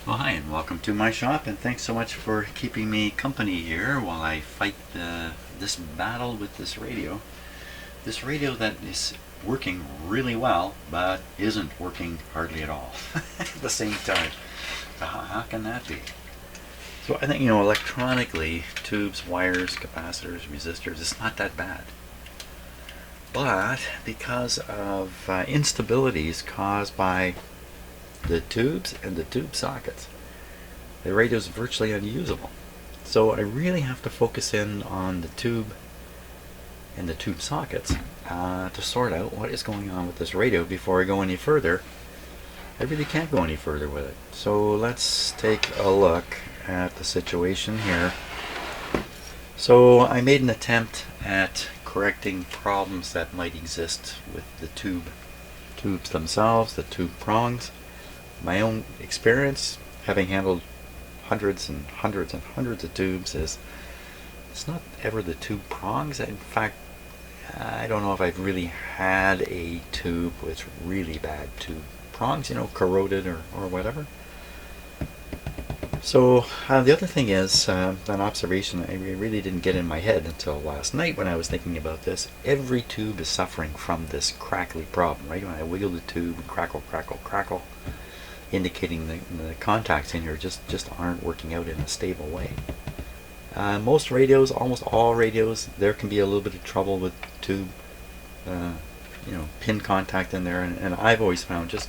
Well, hi, and welcome to my shop, and thanks so much for keeping me company here while I fight this battle with this radio. This radio that is working really well, but isn't working hardly at all at the same time. How can that be? So I think, electronically, tubes, wires, capacitors, resistors, it's not that bad. But because of instabilities caused by the tubes and the tube sockets, the radio is virtually unusable. So I really have to focus in on the tube and the tube sockets to sort out what is going on with this radio before I go any further. I really can't go any further with it. So let's take a look at the situation here. So I made an attempt at correcting problems that might exist with the tubes themselves, the tube prongs. My own experience, having handled hundreds and hundreds and hundreds of tubes, is it's not ever the tube prongs. In fact, I don't know if I've really had a tube with really bad tube prongs, corroded or whatever. So the other thing is, an observation I really didn't get in my head until last night when I was thinking about this. Every tube is suffering from this crackly problem, right? When I wiggle the tube and crackle, crackle, crackle, indicating the contacts in here just aren't working out in a stable way. Most radios, almost all radios, there can be a little bit of trouble with tube, pin contact in there, and I've always found just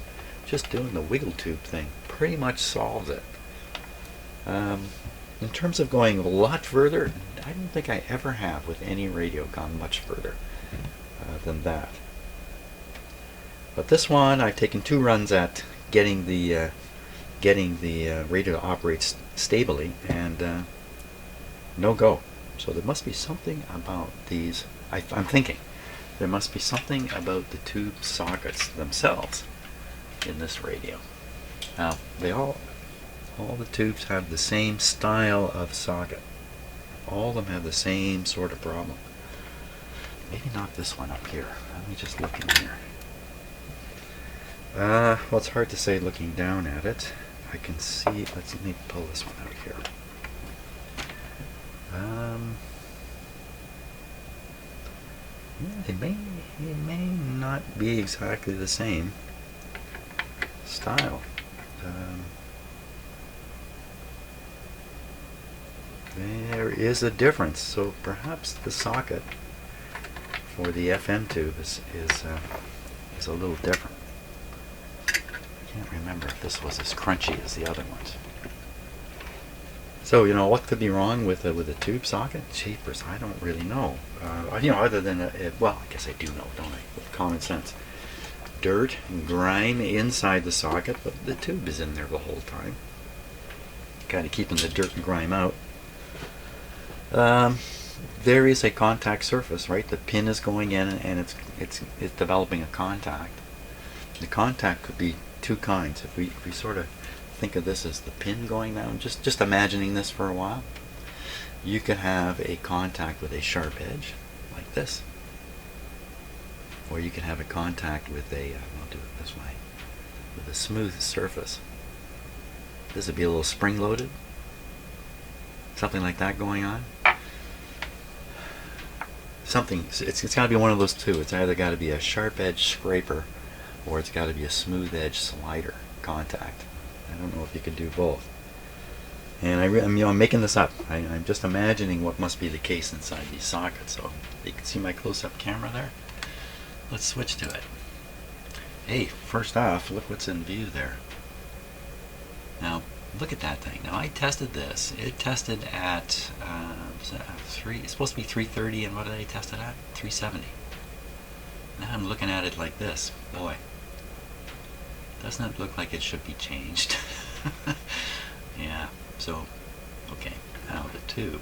doing the wiggle tube thing pretty much solves it. In terms of going a lot further, I don't think I ever have with any radio gone much further than that. But this one, I've taken 2 runs at getting the radio to operate stably, and no go. So there must be something about these. I'm thinking there must be something about the tube sockets themselves in this radio. Now all the tubes have the same style of socket. All of them have the same sort of problem. Maybe not this one up here. Let me just look in here. Well, it's hard to say looking down at it. I can see. Let me pull this one out here. Yeah, it may not be exactly the same style. There is a difference, so perhaps the socket for the FM tube is a little different. I can't remember if this was as crunchy as the other ones. So what could be wrong with a tube socket? Jeepers, I don't really know. Other than well, I guess I do know, don't I? With common sense, dirt and grime inside the socket, but the tube is in there the whole time, kind of keeping the dirt and grime out. There is a contact surface, right? The pin is going in, and it's developing a contact. The contact could be 2 kinds. If we sort of think of this as the pin going down, just imagining this for a while, you could have a contact with a sharp edge like this, or you can have a contact with I'll do it this way, with a smooth surface. This would be a little spring loaded, something like that going on. It's got to be one of those two. It's either got to be a sharp edge scraper, or it's got to be a smooth edge slider contact. I don't know if you can do both. And I'm making this up. I'm just imagining what must be the case inside these sockets. So you can see my close-up camera there. Let's switch to it. Hey, first off, look what's in view there. Now, look at that thing. Now, I tested this. It tested at it's supposed to be 330, and what did I test it at? 370. Now I'm looking at it like this. Boy, doesn't it look like it should be changed? Yeah, so, okay, now the tube.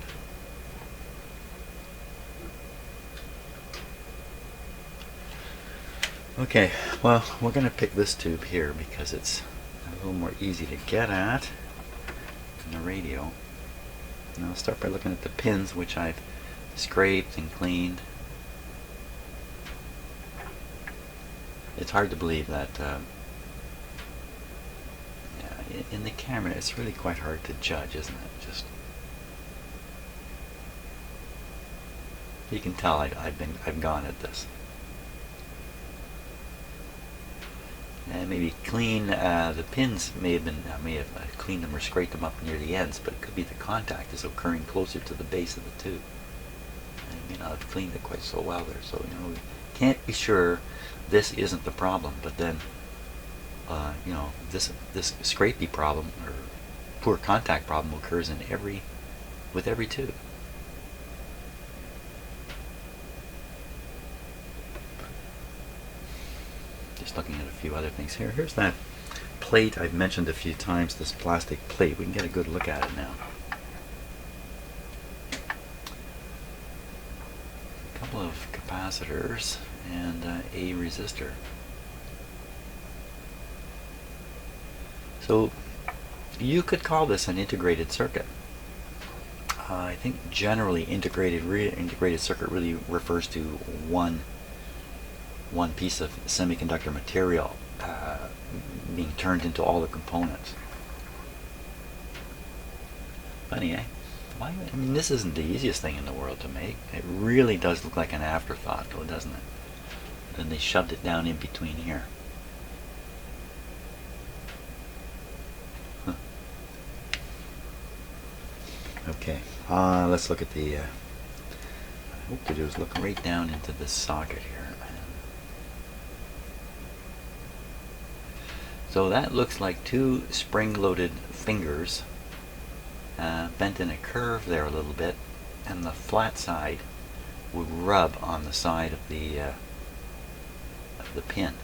Okay, well, we're going to pick this tube here because it's a little more easy to get at than the radio. And I'll start by looking at the pins, which I've scraped and cleaned. It's hard to believe that in the camera, it's really quite hard to judge, isn't it? Just you can tell I've gone at this. And maybe clean the pins. May have cleaned them or scraped them up near the ends, but it could be the contact is occurring closer to the base of the tube. I may not have cleaned it quite so well there, so we can't be sure. This isn't the problem, but then this scrapey problem or poor contact problem occurs with every tube. Just looking at a few other things here. Here's that plate I've mentioned a few times, this plastic plate. We can get a good look at it now. A couple of capacitors and a resistor. So you could call this an integrated circuit. I think generally integrated circuit really refers to one piece of semiconductor material being turned into all the components. Funny, eh? I mean, this isn't the easiest thing in the world to make. It really does look like an afterthought, though, doesn't it? Then they shoved it down in between here. Huh. Okay, let's look at the. I hope to do is look right down into this socket here. So that looks like two spring-loaded fingers bent in a curve there a little bit, and the flat side would rub on the side of the pin.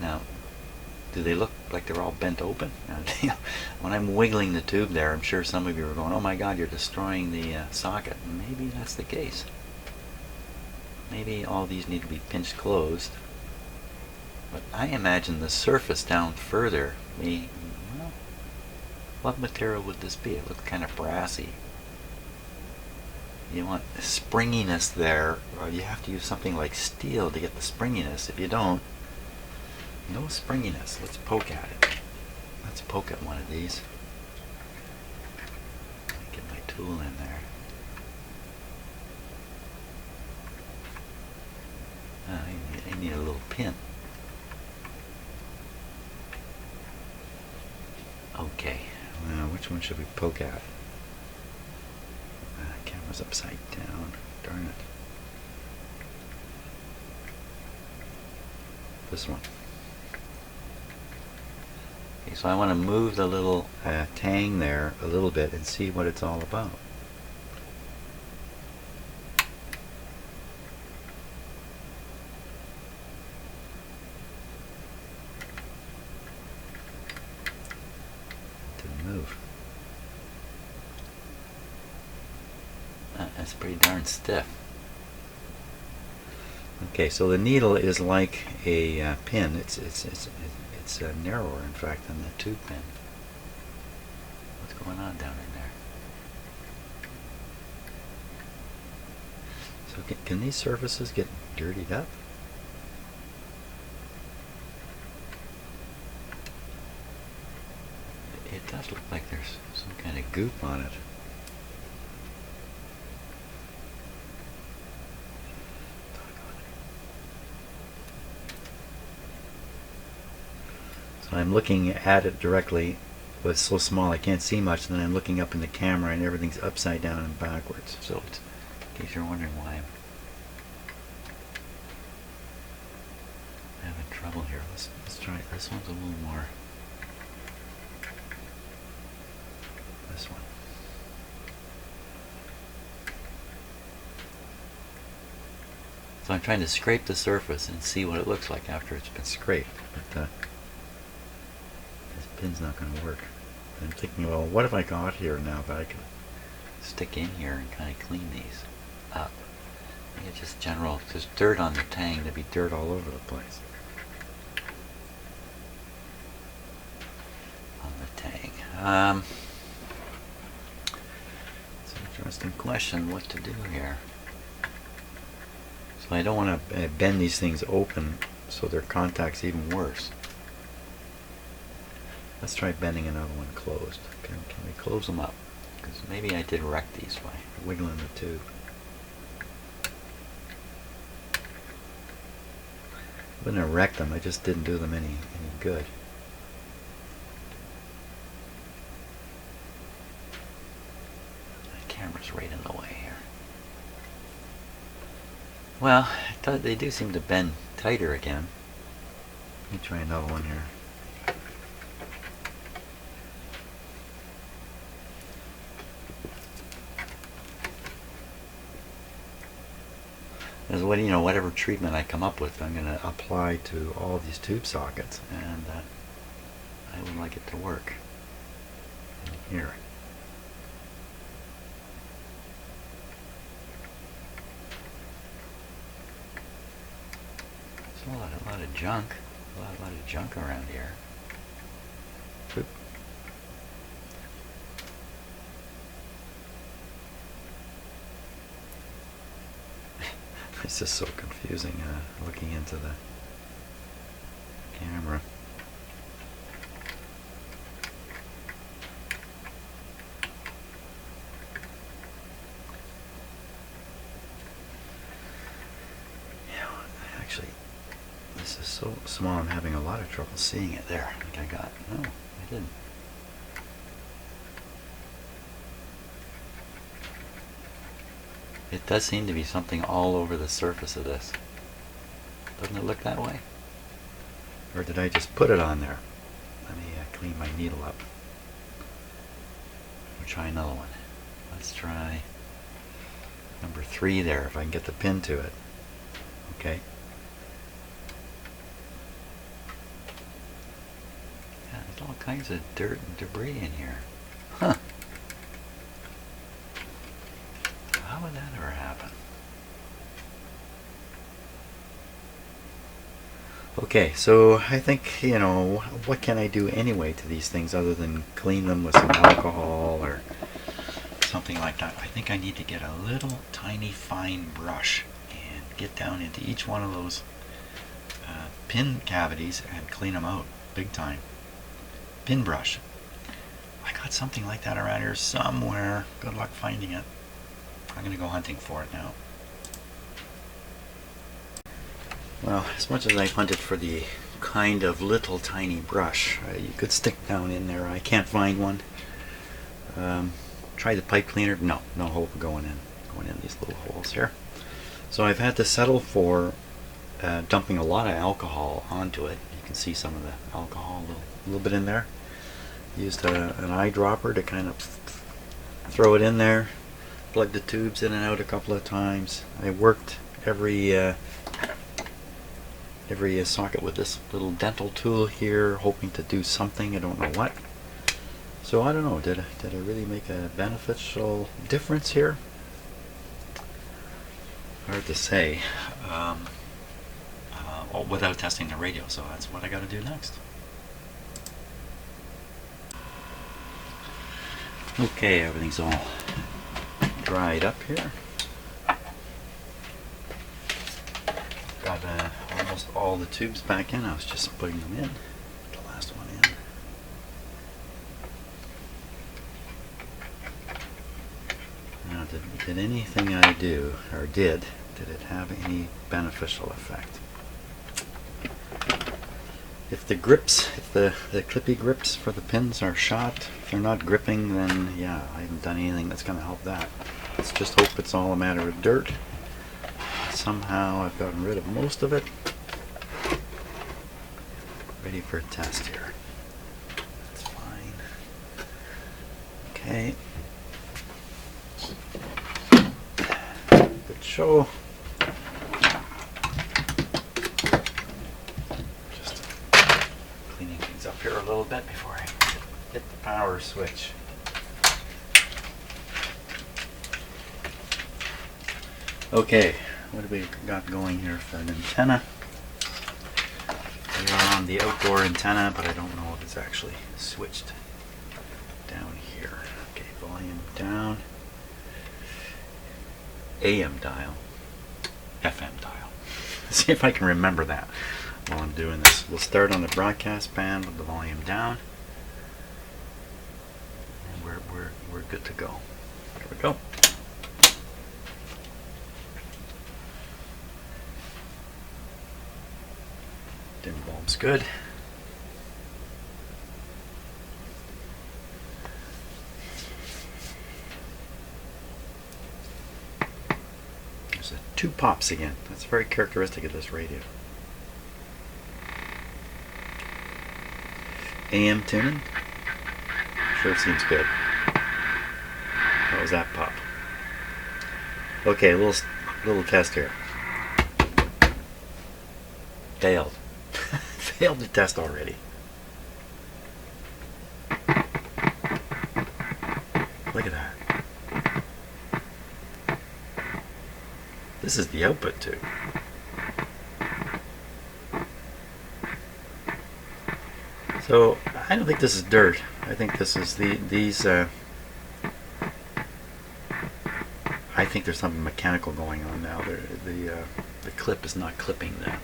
Now, do they look like they're all bent open? When I'm wiggling the tube there, I'm sure some of you are going, "Oh my God, you're destroying the socket." Maybe that's the case. Maybe all these need to be pinched closed. But I imagine the surface down further well, what material would this be? It looks kind of brassy. You want springiness there, or you have to use something like steel to get the springiness. If you don't, no springiness. Let's poke at it. Let's poke at one of these. Get my tool in there. I need a little pin. Okay, which one should we poke at? Camera's upside down. Darn it. This one. Okay, so I want to move the little tang there a little bit and see what it's all about. Move. That's pretty darn stiff. Okay, so the needle is like a pin. It's narrower, in fact, than the tube pin. What's going on down in there? So can these surfaces get dirtied up? It does look like there's some kind of goop on it. So I'm looking at it directly, but it's so small I can't see much, and then I'm looking up in the camera and everything's upside down and backwards. So it's, in case you're wondering why I'm having trouble here, let's try it. This one's a little more. This one. So I'm trying to scrape the surface and see what it looks like after it's been scraped. But this pin's not going to work. I'm thinking, well, what have I got here now that I can stick in here and kind of clean these up? I think it's just general. There's dirt on the tang. There'd be dirt all over the place. On the tang. Interesting question, what to do here. So I don't want to bend these things open so their contact's even worse. Let's try bending another one closed. Can we close them up? Because maybe I did wreck these by wiggling the tube. Wouldn't have wrecked them, I just didn't do them any good. The camera's right in the way here. Well, they do seem to bend tighter again. Let me try another one here. As what, whatever treatment I come up with, I'm going to apply to all these tube sockets, and I would like it to work. Here. There's a lot of junk, a lot of junk around here. Oop. It's just so confusing looking into the camera. Yeah, actually, this is so small I'm having a lot of trouble seeing it there. I think I got, no, I didn't. It does seem to be something all over the surface of this. Doesn't it look that way? Or did I just put it on there? Let me clean my needle up. We'll try another one. Let's try number 3 there, if I can get the pin to it. Okay. Yeah, there's all kinds of dirt and debris in here. Huh. How would that ever happen? Okay, so I think, what can I do anyway to these things other than clean them with some alcohol or something like that? I think I need to get a little tiny fine brush and get down into each one of those pin cavities and clean them out big time. Pin brush. I got something like that around here somewhere. Good luck finding it. I'm going to go hunting for it now. Well, as much as I've hunted for the kind of little tiny brush you could stick down in there, I can't find one. Try the pipe cleaner. No hope of going in these little holes here. So I've had to settle for dumping a lot of alcohol onto it. You can see some of the alcohol a little bit in there. Used an eyedropper to kind of throw it in there. Plug the tubes in and out a couple of times. I worked every socket with this little dental tool here, hoping to do something. I don't know what. So I don't know. Did I really make a beneficial difference here? Hard to say. Without testing the radio. So that's what I got to do next. Okay, everything's all dried up here. Got almost all the tubes back in. I was just putting them in. The last one in. Now, did anything I do, or did it have any beneficial effect? If the grips, if the clippy grips for the pins are shot, if they're not gripping, then yeah, I haven't done anything that's going to help that. Let's just hope it's all a matter of dirt. Somehow I've gotten rid of most of it. Ready for a test here. That's fine. Okay. Good show. Just cleaning things up here a little bit before I hit the power switch. Okay, what have we got going here for an antenna? We're on the outdoor antenna, but I don't know if it's actually switched down here. Okay, volume down. AM dial. FM dial. Let's see if I can remember that while I'm doing this. We'll start on the broadcast band with the volume down. we're good to go. There we go. Dim bulb's good. There's 2 pops again. That's very characteristic of this radio. AM tuning. Sure seems good. How was that pop? Okay, a little test here. Failed. Failed the test already. Look at that. This is the output tube. So I don't think this is dirt. I think this is these. I think there's something mechanical going on now. The clip is not clipping that.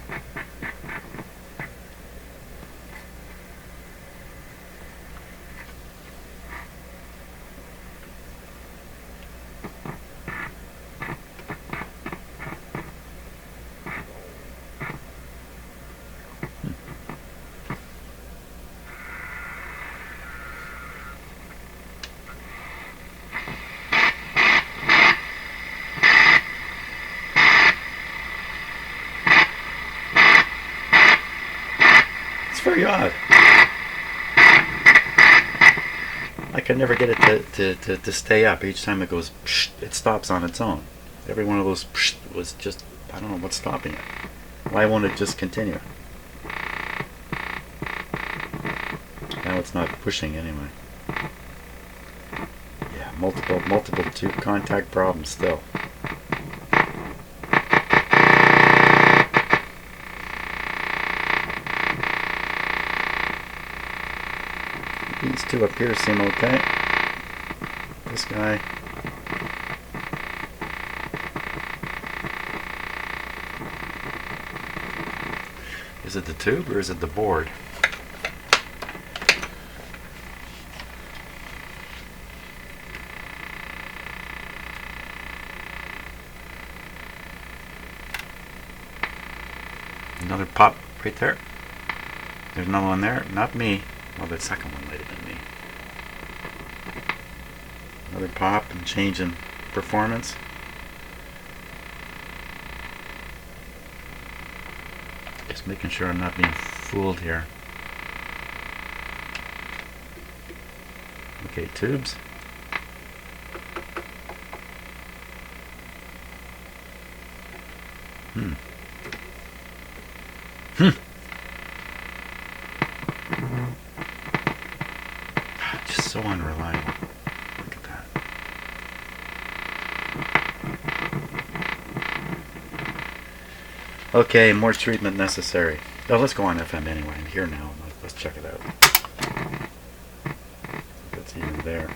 Very odd. I can never get it to stay up. Each time it goes, psh, it stops on its own. Every one of those psh, was just, I don't know what's stopping it. Why won't it just continue? Now it's not pushing anyway. Yeah, multiple tube contact problems still. These 2 up here seem okay. This guy. Is it the tube or is it the board? Another pop right there. There's another one there. Not me. Well, that second one might have been me. Another pop and change in performance. Just making sure I'm not being fooled here. Okay, tubes. Just so unreliable. Look at that. Okay, more treatment necessary. Oh, let's go on FM anyway. I'm here now. Let's check it out. If it's even there.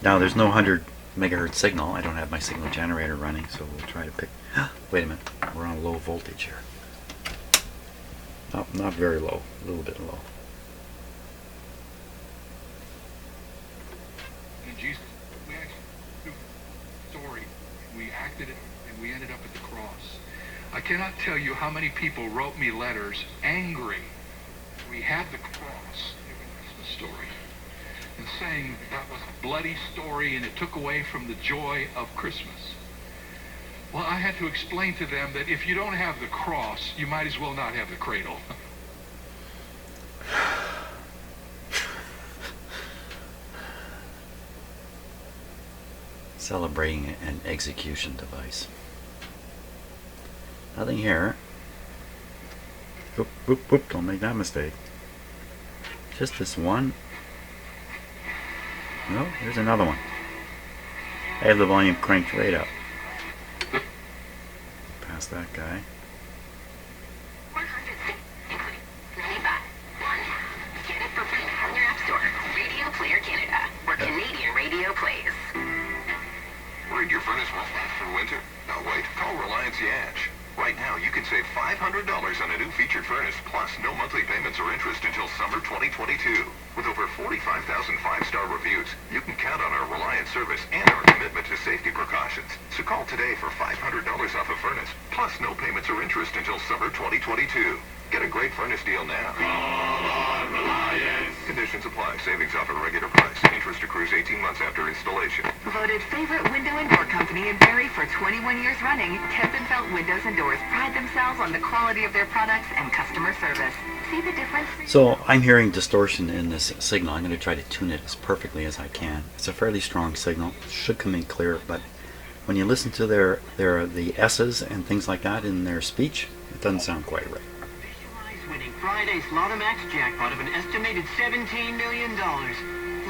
Now, there's no 100 megahertz signal. I don't have my signal generator running, so we'll try to pick. Wait a minute. We're on low voltage here. Not very low. A little bit low. And Jesus, we actually story. We acted it, and we ended up at the cross. I cannot tell you how many people wrote me letters angry. We had the cross in the Christmas story, and saying that was a bloody story and it took away from the joy of Christmas. Well, I had to explain to them that if you don't have the cross, you might as well not have the cradle. Celebrating an execution device. Nothing here. Whoop, whoop, whoop, don't make that mistake. Just this one. No, there's another one. I have the volume cranked right up. Past that guy. Get it for free from your app store. Radio Player Canada, where Canadian radio plays. Worried your furnace won't last for winter? No, wait. Call Reliance Yash. Right now, you can save $500 on a new featured furnace, plus no monthly payments or interest until summer 2022. With over 45,000 five-star reviews, you can count on our reliant service and our commitment to safety precautions. So call today for $500 off a furnace, plus no payments or interest until summer 2022. Get a great furnace deal now. Conditions apply. Savings off at regular price. Interest accrues 18 months after installation. Voted favorite window and door company in Barrie for 21 years running, Kempenfeld Windows and Doors pride themselves on the quality of their products and customer service. See the difference? So I'm hearing distortion in this signal. I'm going to try to tune it as perfectly as I can. It's a fairly strong signal. It should come in clear, but when you listen to the S's and things like that in their speech, it doesn't sound quite right. Winning Friday's Lotto Max jackpot of an estimated $17 million.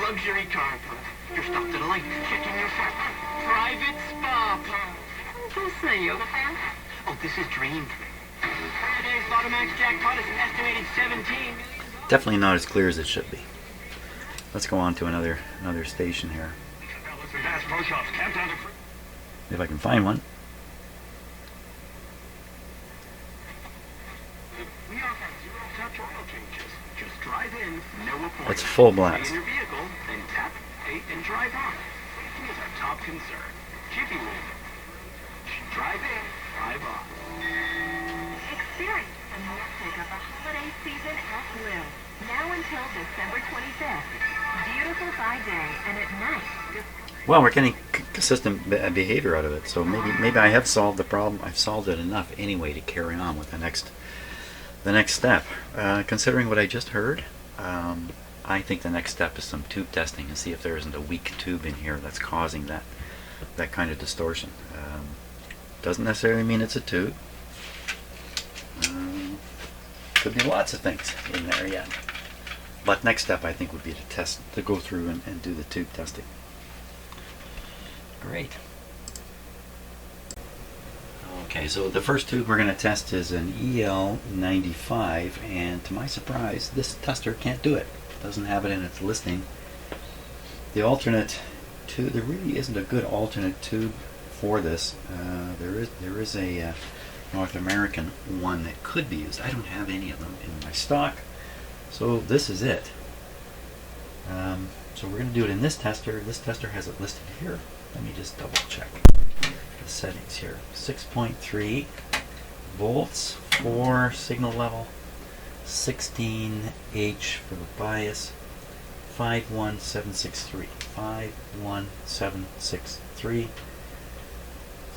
Luxury car club. You're stopped at a light, checking your phone. Private spa. Who's the yoga fan? Oh, this is dream. Friday's Lotto Max jackpot is an estimated $17 million. Definitely not as clear as it should be. Let's go on to another station here. If I can find one. It's full blast. In your vehicle, then tap, pay, and drive on. Safety is our top concern. Jiffy Lube. Drive in, drive on. Experience the magic of the holiday season at Blue. Now until December 25th. Beautiful by day and at night. Well, we're getting consistent behavior out of it, so maybe I have solved the problem. I've solved it enough anyway to carry on with the next step. Considering what I just heard, I think the next step is some tube testing and see if there isn't a weak tube in here that's causing that kind of distortion. Doesn't necessarily mean it's a tube. Could be lots of things in there yet. But next step I think would be to go through and do the tube testing. Great. Okay, so the first tube we're going to test is an EL95, and to my surprise, this tester can't do it. It doesn't have it in its listing. The alternate tube, there really isn't a good alternate tube for this. There is a North American one that could be used. I don't have any of them in my stock, so this is it. So we're going to do it in this tester. This tester has it listed here. Let me just double check the settings here. 6.3 volts for signal level, 16H for the bias, 51763, 51763,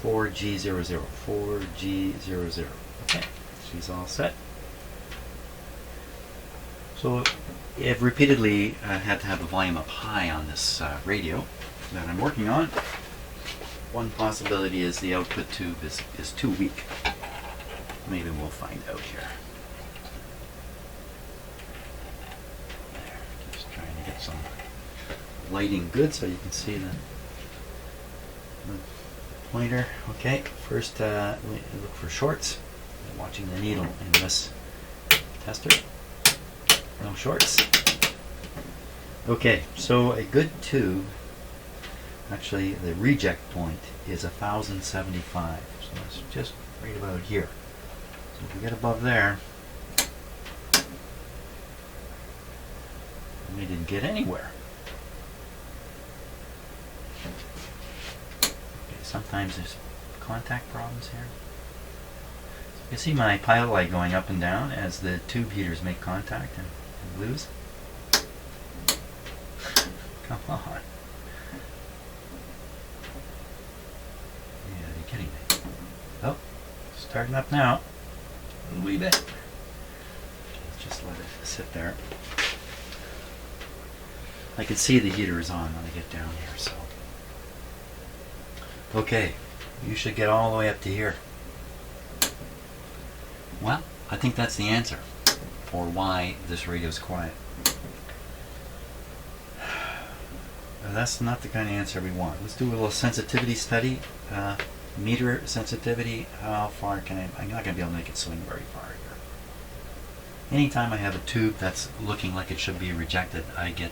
4G00, 4G00. Okay, she's all set. So I've repeatedly had to have the volume up high on this radio that I'm working on. One possibility is the output tube is too weak. Maybe we'll find out here. There, just trying to get some lighting good so you can see the pointer. Okay, first we look for shorts. I'm watching the needle in this tester. No shorts. Okay, so a good tube, actually the reject point is 1075, so it's just right about here. So if we get above there, we didn't get anywhere. Okay, sometimes there's contact problems here. So you can see my pilot light going up and down as the tube heaters make contact and lose. Come on. Yeah, are you kidding me? Oh, starting up now. A wee bit. Let's just let it sit there. I can see the heater is on when I get down here, so. Okay, you should get all the way up to here. Well, I think that's the answer for why this radio is quiet. That's not the kind of answer we want. Let's do a little sensitivity study. Meter sensitivity. How far can I'm not going to be able to make it swing very far here. Anytime I have a tube that's looking like it should be rejected, I get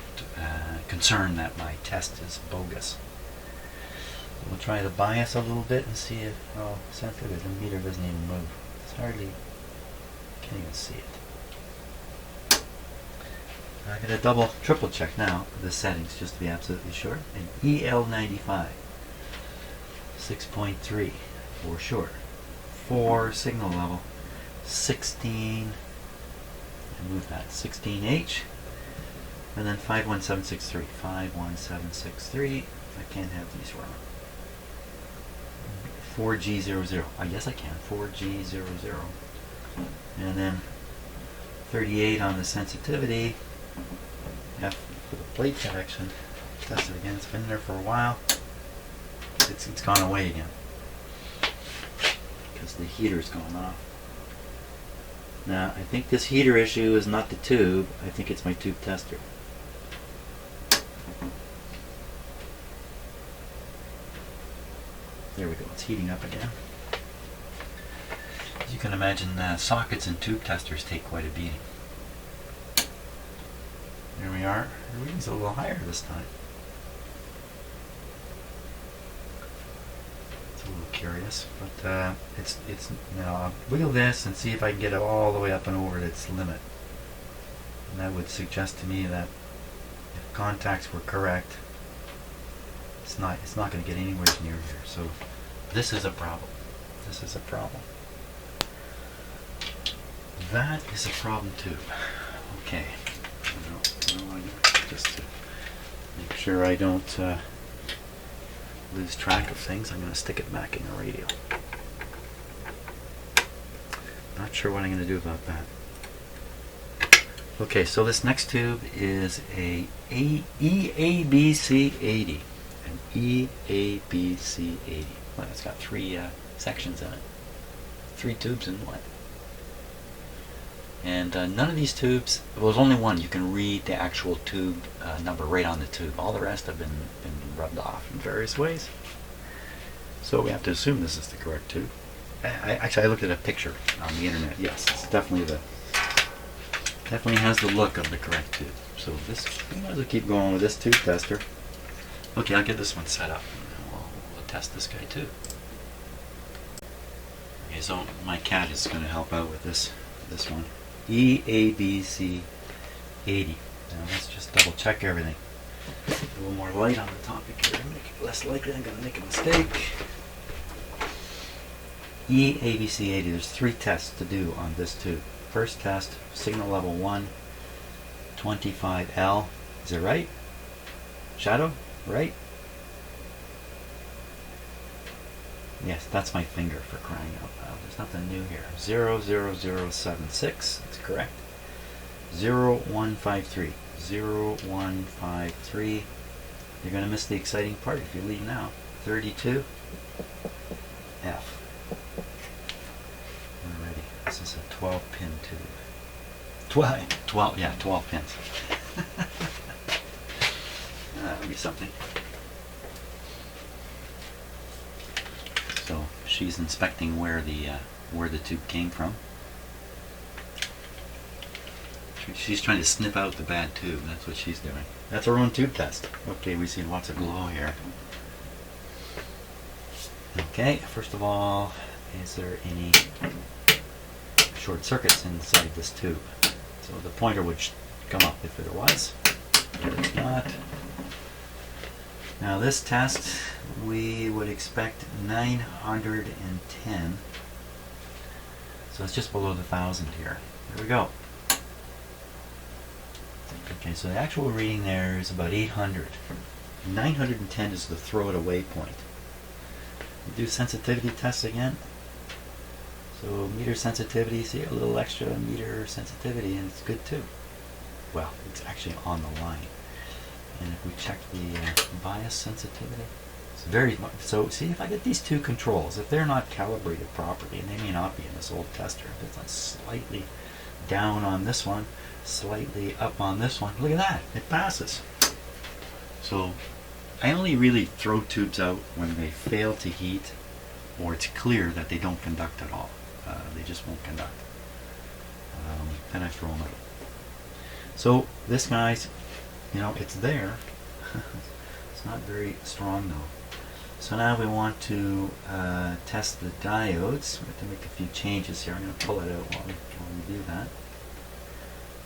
concerned that my test is bogus. We'll try the bias a little bit and see if how sensitive the meter doesn't even move. It's hardly Can't even see it. I'm going to triple check now the settings just to be absolutely sure. And EL95, 6.3 for short. 4 signal level, 16. I move that 16H, and then 51763. 51763. I can't have these wrong. 4G00. Yes, I can. 4G00. And then 38 on the sensitivity. F for the plate connection. Test it again. It's been there for a while. It's gone away again because the heater's gone off. Now, I think this heater issue is not the tube. I think it's my tube tester. There we go. It's heating up again. As you can imagine, sockets and tube testers take quite a beating. There we are. The reading's a little higher this time. It's a little curious, but it's now I'll wiggle this and see if I can get it all the way up and over its limit. And that would suggest to me that if contacts were correct, it's not going to get anywhere near here. So this is a problem. This is a problem. That is a problem too. Okay. Just to make sure I don't lose track of things, I'm going to stick it back in the radio. Not sure what I'm going to do about that. Okay, so this next tube is a EABC80. An EABC80. Well, it's got 3 sections in it. 3 tubes in one. And none of these tubes, well, there's only one. You can read the actual tube number right on the tube. All the rest have been rubbed off in various ways. So we have to assume this is the correct tube. Actually, I looked at a picture on the internet. Yes, it's definitely has the look of the correct tube. So this, we might as well keep going with this tube tester. Okay, I'll get this one set up. We'll test this guy too. Okay, so my cat is going to help out with this one. EABC 80. Now let's just double check everything. A little more light on the topic here, make it less likely I'm going to make a mistake. EABC 80. There's 3 tests to do on this tube. First test, signal level 1, 25L. Is it right? Shadow? Right? Yes, that's my finger, for crying out loud. There's nothing new here. 00076, that's correct. 0153. 0153. You're going to miss the exciting part if you leave now. 32. F. Alrighty, this is a 12-pin tube. 12, yeah, 12 pins. That'll be something. So she's inspecting where the tube came from. She's trying to snip out the bad tube. That's what she's doing. That's her own tube test. Okay, we see lots of glow here. Okay, first of all, is there any short circuits inside this tube? So the pointer would come up if there was, but it's not. Now this test, we would expect 910. So it's just below the 1,000 here. There we go. Okay, so the actual reading there is about 800. 910 is the throw it away point. We do sensitivity tests again. So meter sensitivity, see a little extra meter sensitivity, and it's good too. Well, it's actually on the line. And if we check the bias sensitivity, it's very much. So see, if I get these 2 controls, if they're not calibrated properly, and they may not be in this old tester, if it's like slightly down on this one, slightly up on this one, look at that, it passes. So I only really throw tubes out when they fail to heat, or it's clear that they don't conduct at all. They just won't conduct. Then I throw them out. So this guy's, you know, it's there. It's not very strong though. So now we want to test the diodes. We have to make a few changes here. I'm going to pull it out while we do that.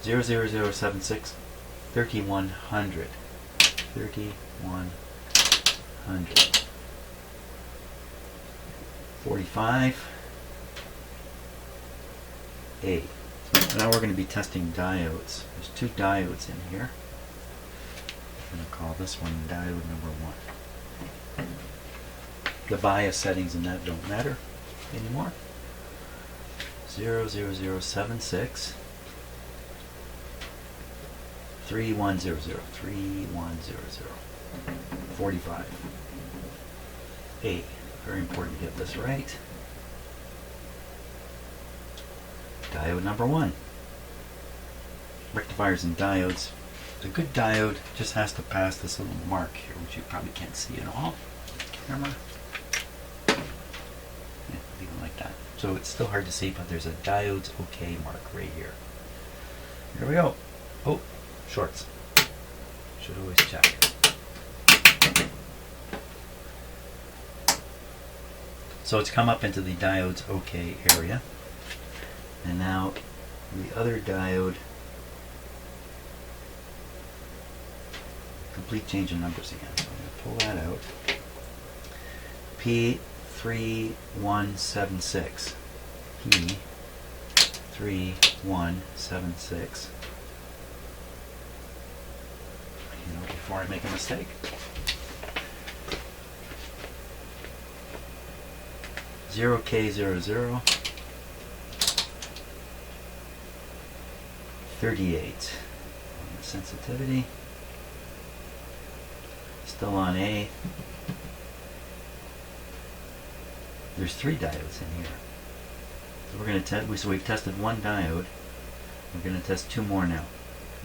00076, 3100. 3100. 45. A. Now we're going to be testing diodes. There's two diodes in here. I'm going to call this one diode number 1. The bias settings in that don't matter anymore. 00076 3100 3100 45. A. Very important to get this right. Diode number 1. Rectifiers and diodes. A good diode just has to pass this little mark here, which you probably can't see at all. Camera. Yeah, leave it like that. So it's still hard to see, but there's a diode's OK mark right here. Here we go. Oh, shorts. Should always check. So it's come up into the diode's OK area. And now the other diode, complete change in numbers again. So I'm going to pull that out. P3176. P3176. You know, before I make a mistake. K00. 38. Sensitivity. Still on A. There's 3 diodes in here. So we're going to test. So we've tested one diode. We're going to test 2 more now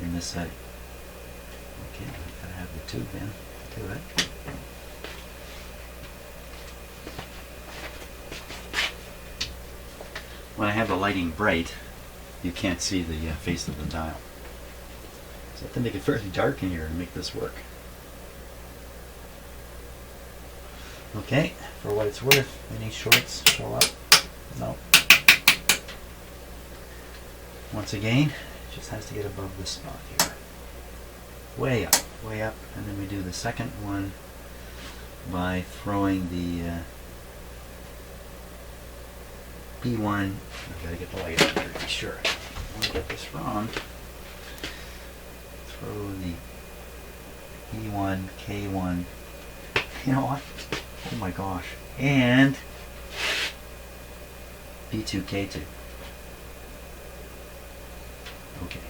in this setting. Okay, I've got to have the tube in to do it. When I have the lighting bright, you can't see the face of the dial. So I have to make it fairly dark in here to make this work. Okay, for what it's worth, any shorts show up? No. Once again, it just has to get above this spot here. Way up, and then we do the second one by throwing the P1. I've got to get the light out here to be sure. I don't want to get this wrong. Throw the P1, K1. You know what? Oh my gosh. And P2, K2. Okay.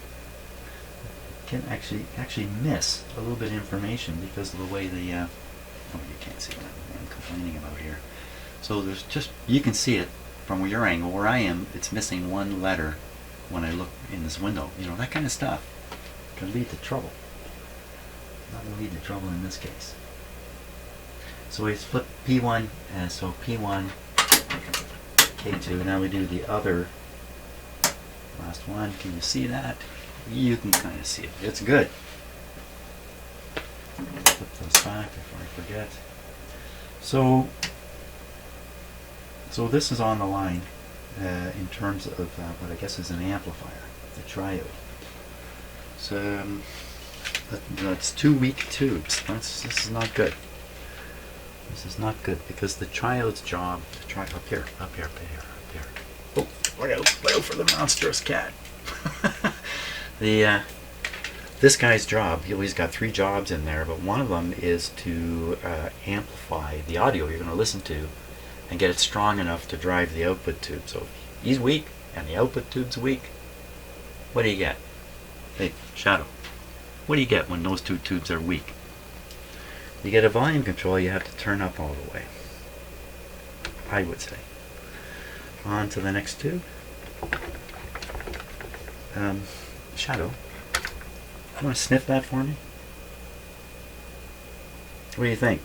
Can actually miss a little bit of information because of the way the oh, you can't see what I'm complaining about here. So there's just, you can see it from your angle. Where I am, it's missing one letter when I look in this window. You know, that kind of stuff can lead to trouble. Not going to lead to trouble in this case. So we flip P1, and so P1, K2. Now we do the other last one. Can you see that? You can kind of see it. It's good. Flip those back before I forget. So this is on the line in terms of what I guess is an amplifier, the triode. So that's 2 weak tubes. This is not good. This is not good because the triode's job, up here. Oh, look out for the monstrous cat. This guy's job, he's got 3 jobs in there, but one of them is to amplify the audio you're going to listen to and get it strong enough to drive the output tube. So if he's weak and the output tube's weak, what do you get? Hey, Shadow, what do you get when those 2 tubes are weak? You get a volume control you have to turn up all the way, I would say. On to the next tube. Shadow, you want to sniff that for me? What do you think?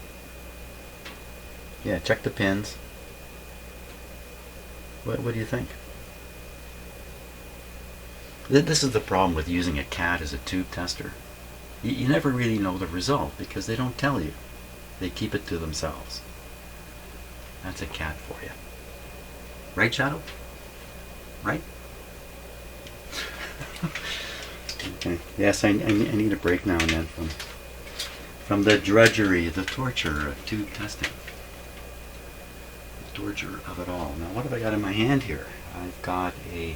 Yeah, check the pins. What do you think? This is the problem with using a cat as a tube tester. You never really know the result because they don't tell you. They keep it to themselves. That's a cat for you. Right, Shadow? Right? Okay. Yes, I need a break now and then from the drudgery, the torture of tube testing. The torture of it all. Now, what have I got in my hand here? I've got a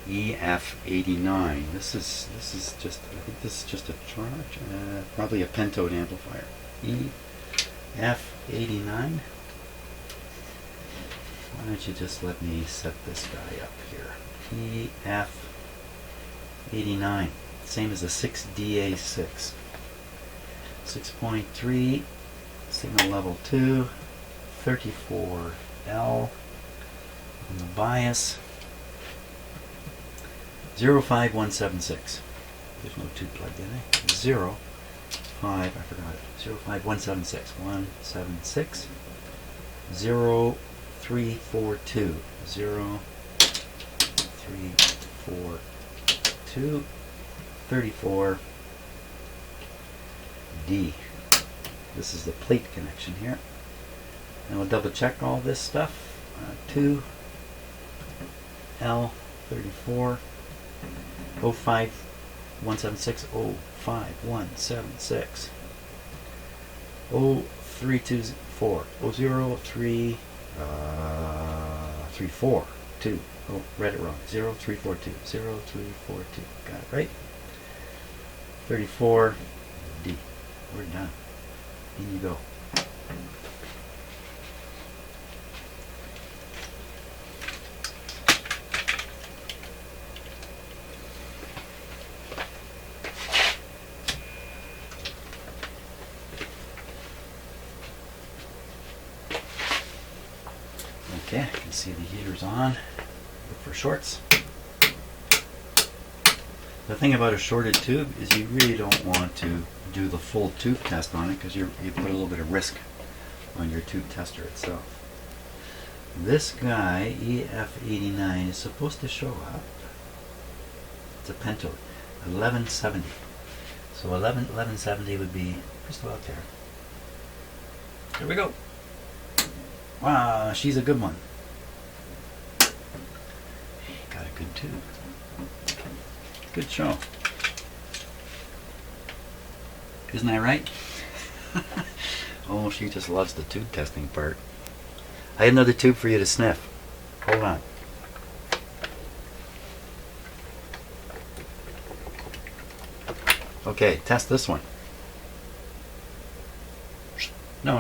EF89. This is just, I think this is just a charge, probably a pentode amplifier. EF89. Why don't you just let me set this guy up here? EF89, same as a 6DA6. 6.3, signal level 2, 34L on the bias. 05176. There's no tube plugged in, eh? 05, I forgot it. 05176. 176. 0342. 0342. 34D. This is the plate connection here. And we'll double check all this stuff. 2L34. 05176. 05176. 0324. 00342. Oh, read it wrong. 0342. 0342. Got it right. 34D. We're done. In you go. Okay, I can see the heater's on. Look for shorts. The thing about a shorted tube is you really don't want to do the full tube test on it because you put a little bit of risk on your tube tester itself. This guy, EF89, is supposed to show up. It's a pentode, 1170. So 1170 would be just about there. Here we go. Wow, she's a good one. Got a good tube. Good show. Isn't that right? Oh, she just loves the tube testing part. I have another tube for you to sniff. Hold on. Okay, test this one. No,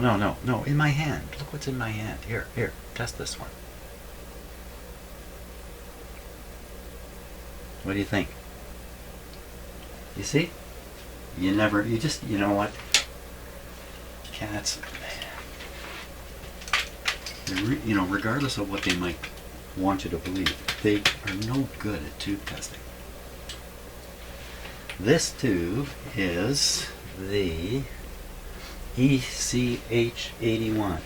in my hand. Look what's in my hand. Here, test this one. What do you think? You see? You know what? Cats, regardless of what they might want you to believe, they are no good at tube testing. This tube is the ECH81.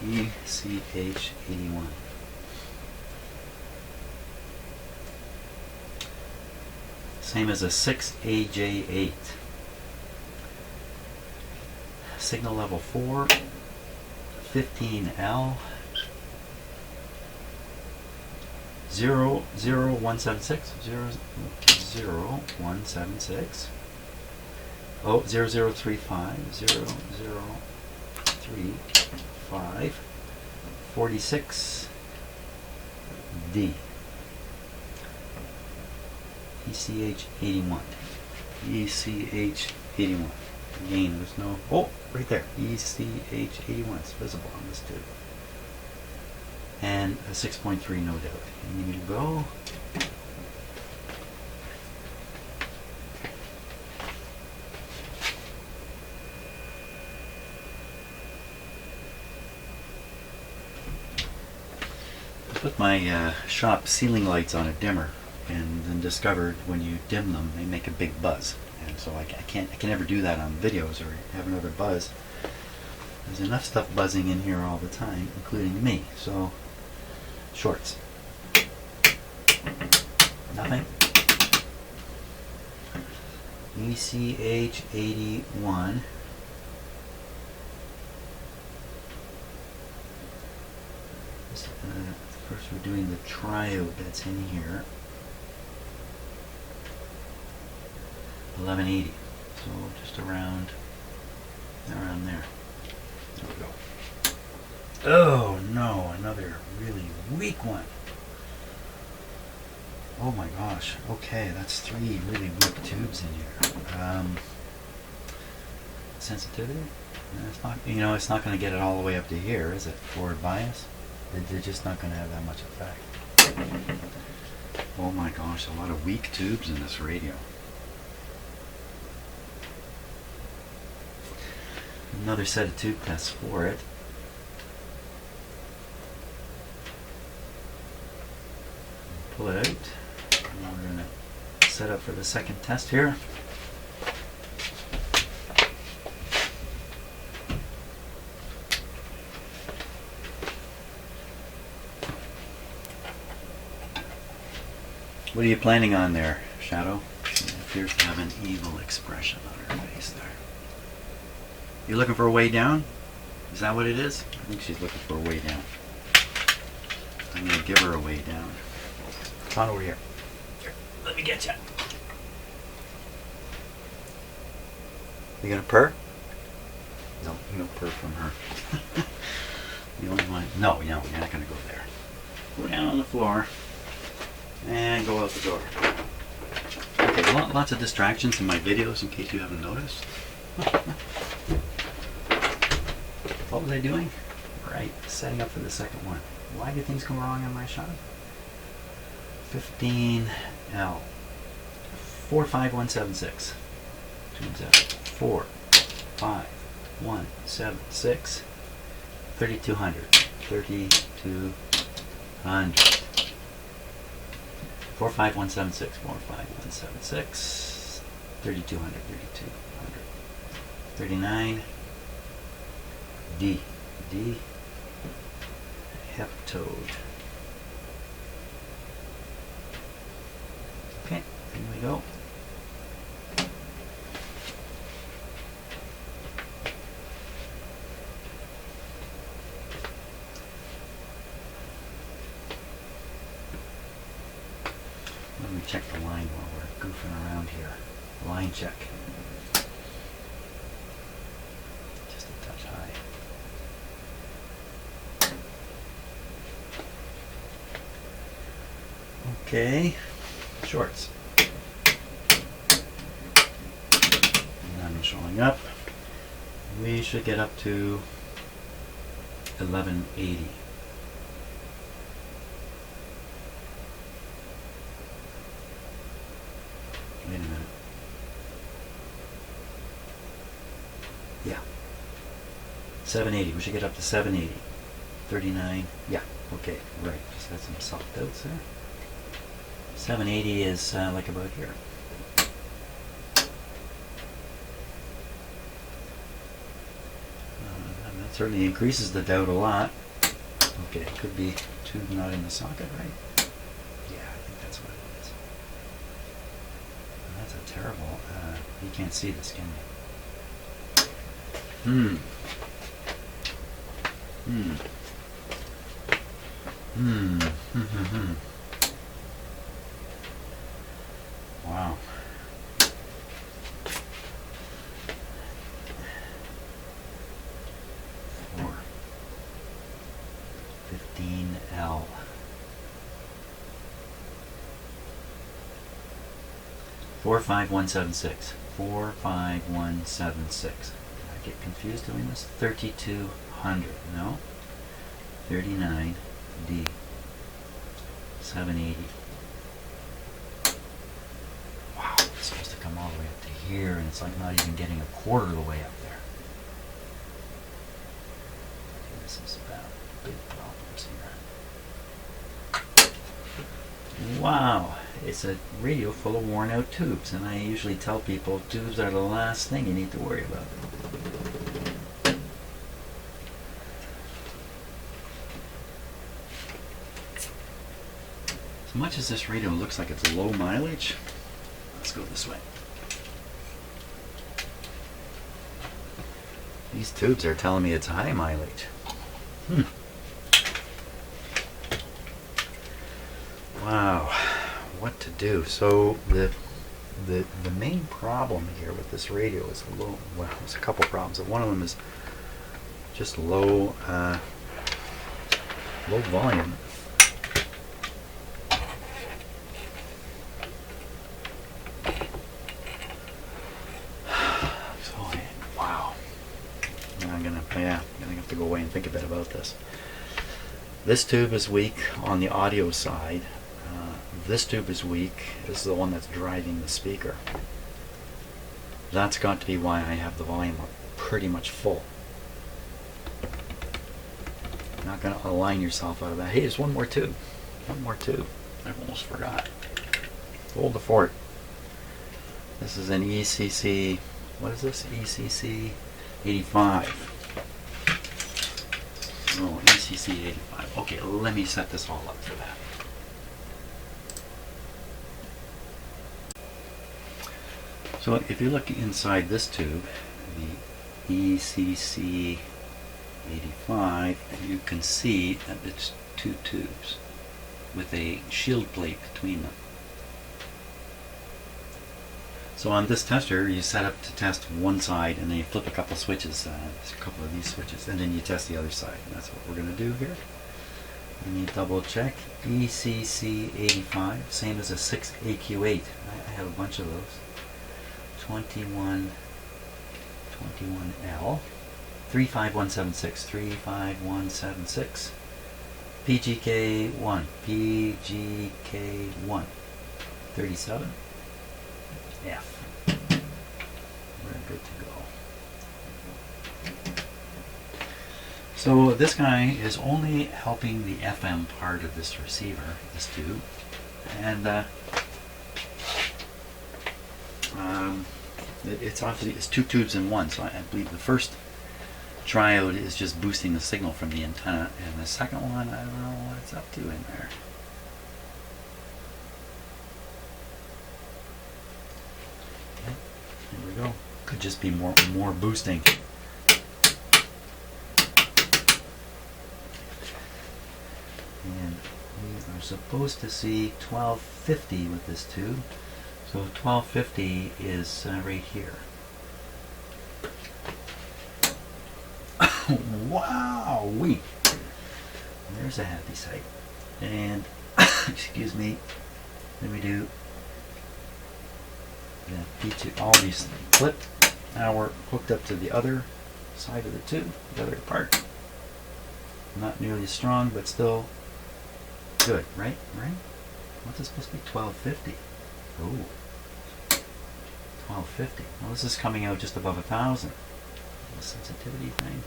ECH81. Same as a 6AJ8. Signal level 4, 15L, 00176, 00176, 0035, 0035, 46D. ECH81. ECH81. Again, there's no... Oh, right there. ECH81. It's visible on this tube. And a 6.3, no doubt. And you go. I put my shop ceiling lights on a dimmer, and then discovered when you dim them, they make a big buzz. And so I can never do that on videos or have another buzz. There's enough stuff buzzing in here all the time, including me. So, shorts. Nothing. ECH81. First we're doing the triode that's in here. 1180. So just around there. There we go. Oh no, another really weak one. Oh my gosh. Okay, that's 3 really weak tubes in here. Sensitivity? It's not, you know, it's not going to get it all the way up to here, is it? Forward bias? They're just not going to have that much effect. Oh my gosh, a lot of weak tubes in this radio. Another set of tube tests for it. Pull it out. And we're going to set up for the second test here. What are you planning on there, Shadow? She appears to have an evil expression on her face there. You looking for a way down? Is that what it is? I think she's looking for a way down. I'm going to give her a way down. Come on over here. Here, let me get you. You gonna purr? No purr from her. You only want... No, you're not going to go there. Go down on the floor. And go out the door. Okay, lots of distractions in my videos in case you haven't noticed. What was I doing? Right, setting up for the second one. Why do things go wrong on my shot? 15L. 45176. 45176. 3200. 3200. 45176, 45176, 3200, 3200, 39, D, heptode. Okay, here we go. Let me check the line while we're goofing around here. Line check. Just a touch high. Okay. Shorts. None showing up. We should get up to 1180. Wait a minute. Yeah. 780. We should get up to 780. 39. Yeah. Okay. Right. Just had some soft outs there. 780 is like about here. And that certainly increases the doubt a lot. Okay. Could be tube not in the socket, right? Yeah, I think that's what it is. That's a terrible, you can't see this, can you? Wow. Four. 15L. 45176. 45176. Did I get confused doing this? 3200. No. 39D. 780. Wow, it's supposed to come all the way up to here, and it's like not even getting a quarter of the way up there. This is big problems here. Wow. It's a radio full of worn out tubes, and I usually tell people tubes are the last thing you need to worry about. As much as this radio looks like it's low mileage, let's go this way. These tubes are telling me it's high mileage. what to do. So the main problem here with this radio is low. Well, there's a couple problems. One of them is just low volume. So wow, I'm gonna have to go away and think a bit about this. This tube is weak on the audio side. This tube is weak. This is the one that's driving the speaker. That's got to be why I have the volume up pretty much full. Not going to align yourself out of that. Hey, there's one more tube. One more tube. I almost forgot. Hold the fort. This is an ECC. What is this? ECC 85. Oh, ECC 85. Okay, let me set this all up for that. So if you look inside this tube, the ECC 85, you can see that it's two tubes with a shield plate between them. So on this tester, you set up to test one side, and then you flip a couple of switches, there's a couple of these switches, and then you test the other side. And that's what we're going to do here. Let me double check. ECC 85, same as a 6AQ8. I have a bunch of those. 21L 35176 35176 PGK1 PGK1 37 F. We're good to go. So this guy is only helping the FM part of this receiver, this tube, and it's obviously it's two tubes in one. So I believe the first triode is just boosting the signal from the antenna, and the second one, I don't know what it's up to in there. There we go. Could just be more boosting. And we are supposed to see 1250 with this tube. So 1250 is right here. Wow! There's a happy sight. And excuse me, let me do all these flipped. Now we're hooked up to the other side of the tube, the other part. Not nearly as strong, but still good, right? What's this supposed to be? 1250. Oh, 1250. Well, this is coming out just above 1,000. The sensitivity thing.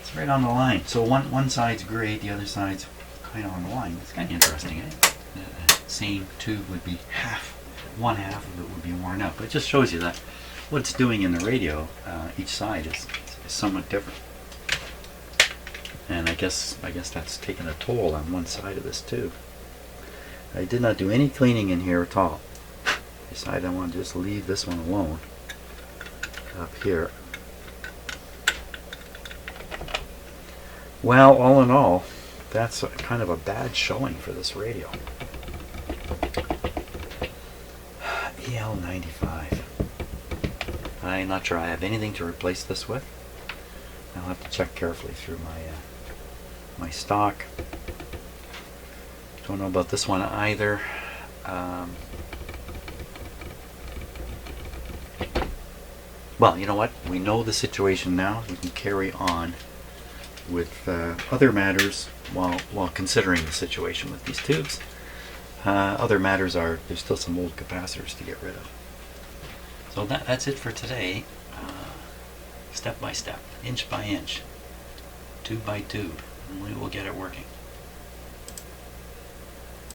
It's right on the line. So one side's great, the other side's kind of on the line. It's kind of interesting, eh? The same tube would be one half of it would be worn out. But it just shows you that what it's doing in the radio, each side is somewhat different. And I guess that's taken a toll on one side of this tube. I did not do any cleaning in here at all. Decided I want to just leave this one alone up here. Well, all in all, that's kind of a bad showing for this radio. EL95. I'm not sure I have anything to replace this with. I'll have to check carefully through my stock. Don't know about this one either. Well, you know what? We know the situation now. We can carry on with other matters while considering the situation with these tubes. Other matters are there's still some old capacitors to get rid of. So that's it for today. Step by step, inch by inch, tube by tube, and we will get it working.